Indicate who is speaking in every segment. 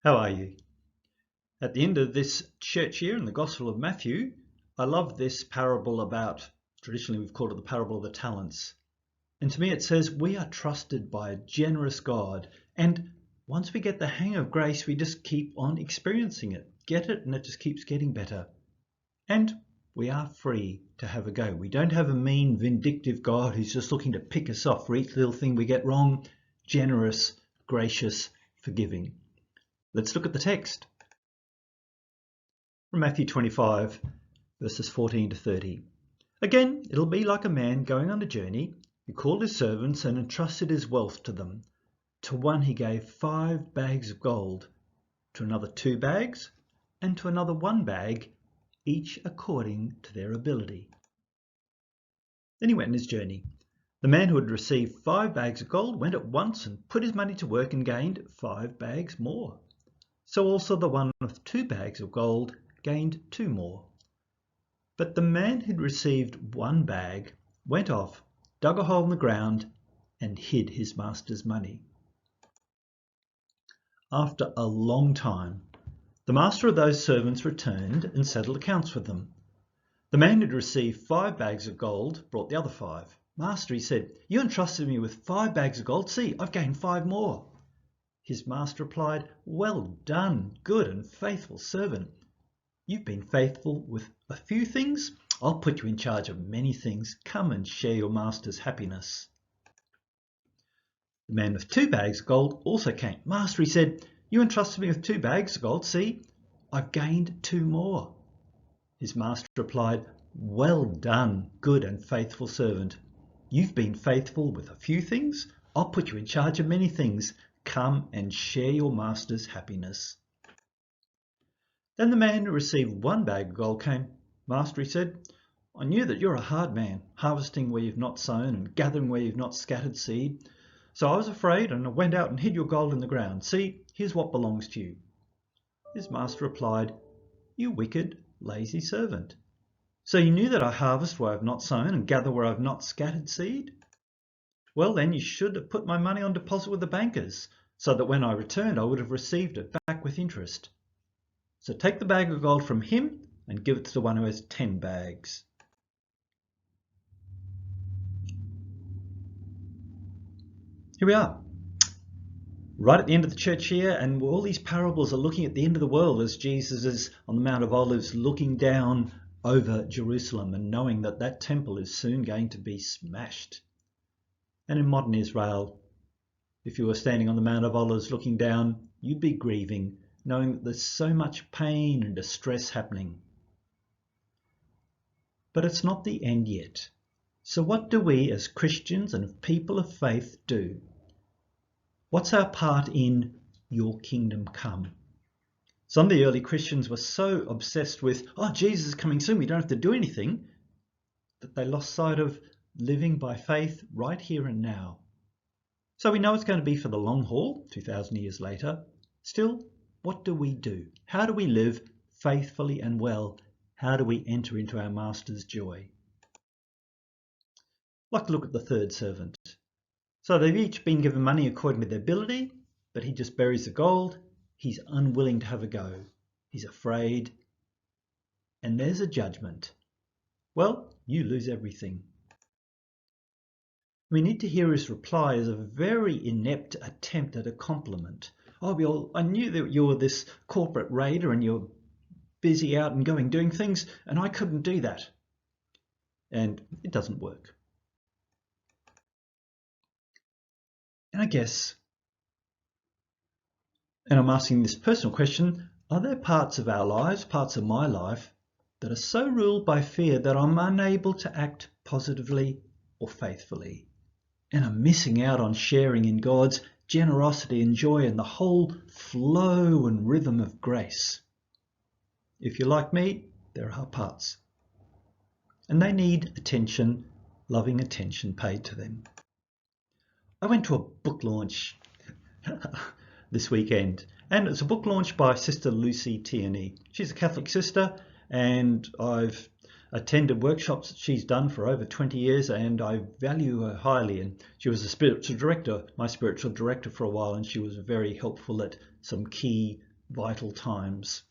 Speaker 1: How are you? At the end of this church year in the Gospel of Matthew, I love this parable about, traditionally we've called it the parable of the talents. And to me it says we are trusted by a generous God. And once we get the hang of grace, we just keep on experiencing it. Get it, and it just keeps getting better. And we are free to have a go. We don't have a mean, vindictive God who's just looking to pick us off for each little thing we get wrong. Generous, gracious, forgiving. Let's look at the text. From Matthew 25, verses 14 to 30. Again, it'll be like a man going on a journey who called his servants and entrusted his wealth to them. To one he gave 5 bags of gold, to another 2 bags, and to another 1 bag, each according to their ability. Then he went on his journey. The man who had received 5 bags of gold went at once and put his money to work and gained 5 bags more. So also the one with 2 bags of gold gained 2 more. But the man who'd received 1 bag went off, dug a hole in the ground, and hid his master's money. After a long time, the master of those servants returned and settled accounts with them. The man who'd received 5 bags of gold brought the other 5. Master, he said, you entrusted me with 5 bags of gold. See, I've gained 5 more. His master replied, well done, good and faithful servant. You've been faithful with a few things. I'll put you in charge of many things. Come and share your master's happiness. The man with 2 bags of gold also came. Master, he said, you entrusted me with 2 bags of gold. See, I've gained 2 more. His master replied, well done, good and faithful servant. You've been faithful with a few things. I'll put you in charge of many things. Come and share your master's happiness. Then the man who received 1 bag of gold came. Master, he said, I knew that you're a hard man, harvesting where you've not sown and gathering where you've not scattered seed. So I was afraid and I went out and hid your gold in the ground. See, here's what belongs to you. His master replied, you wicked, lazy servant. So you knew that I harvest where I've not sown and gather where I've not scattered seed? Well, then you should have put my money on deposit with the bankers, so that when I returned I would have received it back with interest. So take the bag of gold from him and give it to the one who has 10 bags. Here we are, right at the end of the church year, and all these parables are looking at the end of the world as Jesus is on the Mount of Olives looking down over Jerusalem and knowing that that temple is soon going to be smashed. And in modern Israel, if you were standing on the Mount of Olives looking down, you'd be grieving, knowing that there's so much pain and distress happening. But it's not the end yet. So what do we as Christians and people of faith do? What's our part in your kingdom come? Some of the early Christians were so obsessed with, oh, Jesus is coming soon, we don't have to do anything, that they lost sight of living by faith right here and now. So we know it's going to be for the long haul, 2,000 years later. Still, what do we do? How do we live faithfully and well? How do we enter into our Master's joy? I'd like to look at the third servant. So they've each been given money according to their ability, but he just buries the gold. He's unwilling to have a go. He's afraid. And there's a judgment. Well, you lose everything. We need to hear his reply as a very inept attempt at a compliment. Oh, well, I knew that you were this corporate raider and you're busy out and going doing things, and I couldn't do that. And it doesn't work. And I guess, and I'm asking this personal question, are there parts of our lives, parts of my life, that are so ruled by fear that I'm unable to act positively or faithfully? And I'm missing out on sharing in God's generosity and joy and the whole flow and rhythm of grace. If you're like me, there are parts. And they need attention, loving attention paid to them. I went to a book launch this weekend, and it's a book launch by Sister Lucy Tierney. She's a Catholic sister, and I've attended workshops that she's done for over 20 years, and I value her highly. And she was my spiritual director for a while, and she was very helpful at some key vital times.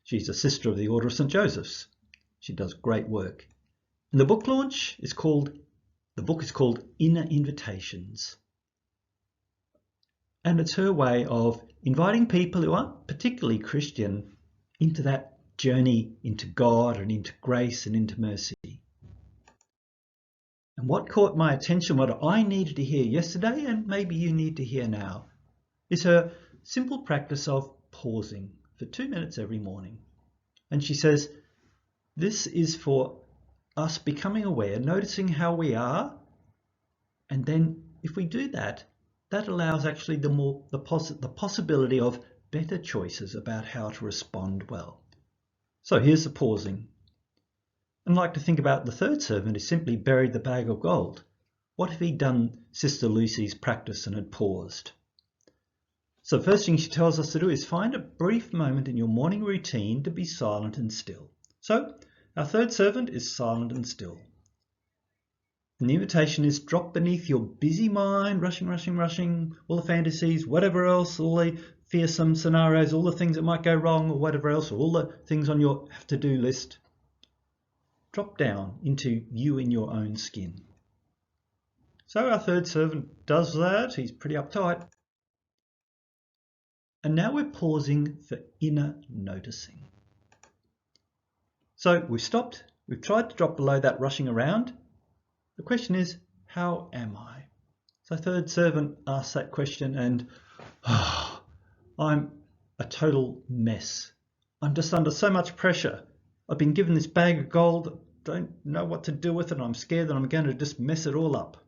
Speaker 1: She's a sister of the Order of St. Joseph's. She does great work. And the book is called Inner Invitations. And it's her way of inviting people who aren't particularly Christian into that journey into God and into grace and into mercy. And what caught my attention, what I needed to hear yesterday, and maybe you need to hear now, is her simple practice of pausing for 2 minutes every morning. And she says, this is for us becoming aware, noticing how we are, and then if we do that, that allows actually the possibility of better choices about how to respond well. So here's the pausing. And like to think about the third servant who simply buried the bag of gold. What if he'd done Sister Lucy's practice and had paused? So the first thing she tells us to do is find a brief moment in your morning routine to be silent and still. So our third servant is silent and still. And the invitation is drop beneath your busy mind, rushing, all the fantasies, whatever else, all the fearsome scenarios, all the things that might go wrong or whatever else, or all the things on your have-to-do list. Drop down into you in your own skin. So our third servant does that. He's pretty uptight. And now we're pausing for inner noticing. So we've stopped. We've tried to drop below that rushing around. The question is, how am I? So third servant asks that question and I'm a total mess. I'm just under so much pressure. I've been given this bag of gold, don't know what to do with it. I'm scared that I'm going to just mess it all up.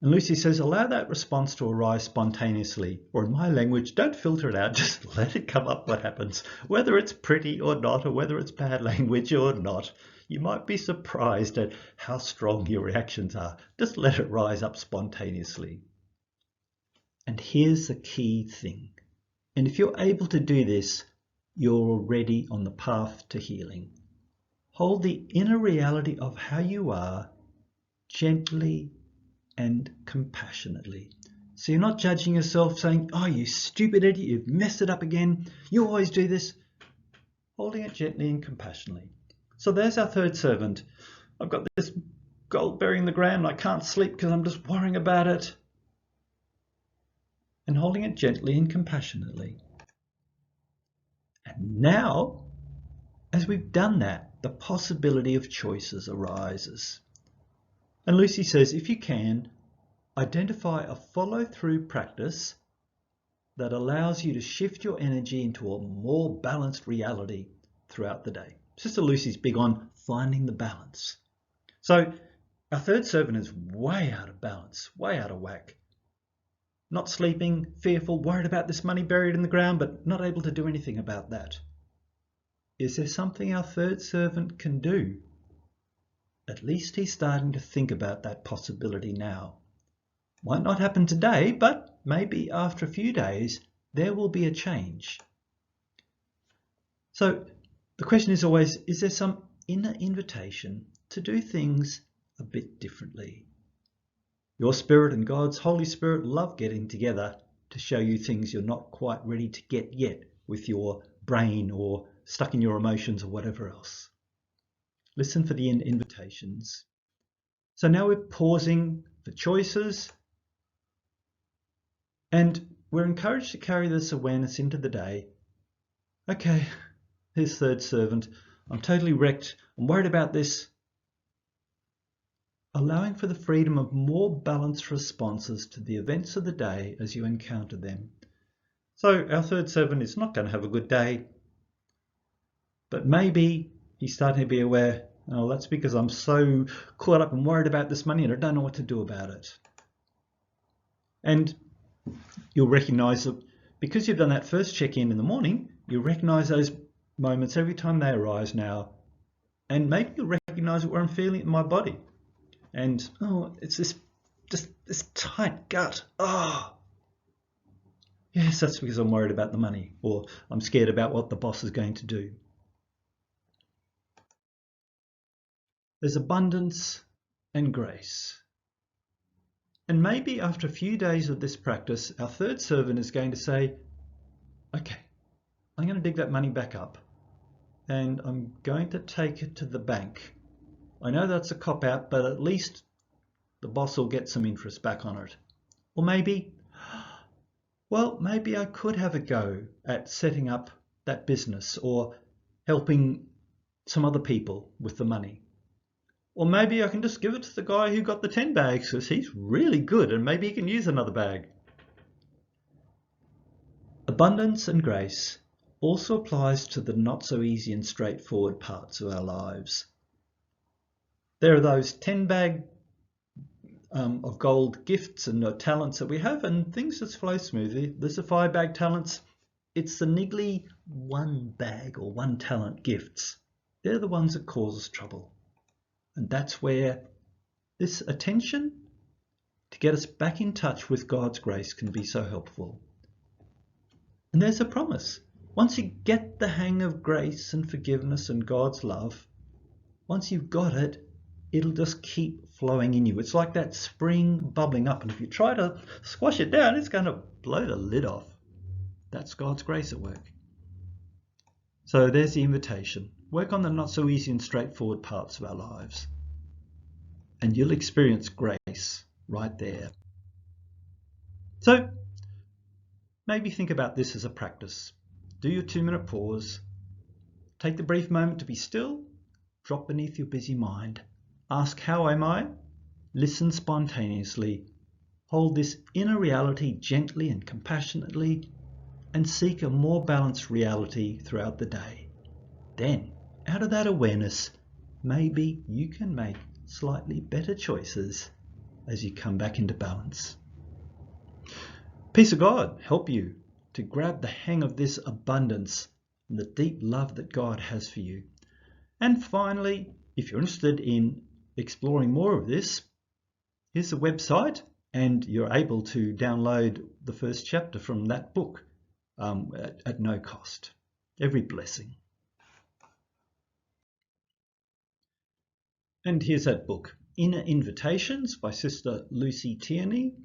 Speaker 1: And Lucy says, allow that response to arise spontaneously, or in my language, don't filter it out, just let it come up what happens, whether it's pretty or not, or whether it's bad language or not. You might be surprised at how strong your reactions are. Just let it rise up spontaneously. And here's the key thing. And if you're able to do this, you're already on the path to healing. Hold the inner reality of how you are gently and compassionately. So you're not judging yourself saying, oh, you stupid idiot, you've messed it up again. You always do this. Holding it gently and compassionately. So there's our third servant. I've got this gold burying the ground and I can't sleep because I'm just worrying about it. And holding it gently and compassionately. And now, as we've done that, the possibility of choices arises. And Lucy says, if you can, identify a follow-through practice that allows you to shift your energy into a more balanced reality throughout the day. Sister Lucy's big on finding the balance. So our third servant is way out of balance, way out of whack. Not sleeping, fearful, worried about this money buried in the ground, but not able to do anything about that. Is there something our third servant can do? At least he's starting to think about that possibility now. Might not happen today, but maybe after a few days, there will be a change. So the question is always, is there some inner invitation to do things a bit differently? Your spirit and God's Holy Spirit love getting together to show you things you're not quite ready to get yet with your brain or stuck in your emotions or whatever else. Listen for the invitations. So now we're pausing for choices, and we're encouraged to carry this awareness into the day. Okay, here's third servant. I'm totally wrecked. I'm worried about this. Allowing for the freedom of more balanced responses to the events of the day as you encounter them. So our third servant is not going to have a good day, but maybe he's starting to be aware, oh, that's because I'm so caught up and worried about this money and I don't know what to do about it. And you'll recognize that because you've done that first check-in in the morning, you'll recognize those moments every time they arise now. And maybe you'll recognize where I'm feeling it in my body. And, oh, it's this tight gut. Oh, yes, that's because I'm worried about the money, or I'm scared about what the boss is going to do. There's abundance and grace. And maybe after a few days of this practice, our third servant is going to say, okay, I'm going to dig that money back up and I'm going to take it to the bank. I know that's a cop-out, but at least the boss will get some interest back on it. Or maybe, well, maybe I could have a go at setting up that business or helping some other people with the money. Or maybe I can just give it to the guy who got the 10 bags because he's really good and maybe he can use another bag. Abundance and grace also applies to the not so easy and straightforward parts of our lives. There are those 10 bag of gold gifts and talents that we have, and things just flow smoothly. There's the 5 bag talents. It's the niggly 1 bag or 1 talent gifts. They're the ones that cause us trouble. And that's where this attention to get us back in touch with God's grace can be so helpful. And there's a promise. Once you get the hang of grace and forgiveness and God's love, once you've got it, it'll just keep flowing in you. It's like that spring bubbling up, and if you try to squash it down, it's going to blow the lid off. That's God's grace at work. So there's the invitation. Work on the not so easy and straightforward parts of our lives, and you'll experience grace right there. So maybe think about this as a practice. Do your 2-minute pause. Take the brief moment to be still. Drop beneath your busy mind. Ask, how am I? Listen spontaneously. Hold this inner reality gently and compassionately, and seek a more balanced reality throughout the day. Then, out of that awareness, maybe you can make slightly better choices as you come back into balance. Peace of God help you to grab the hang of this abundance and the deep love that God has for you. And finally, if you're interested in exploring more of this, here's the website, and you're able to download the first chapter from that book at no cost. Every blessing. And here's that book, Inner Invitations by Sister Lucy Tierney,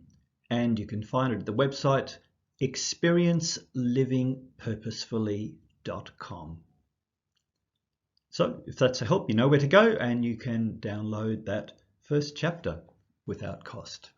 Speaker 1: and you can find it at the website experiencelivingpurposefully.com. So if that's a help, you know where to go, and you can download that first chapter without cost.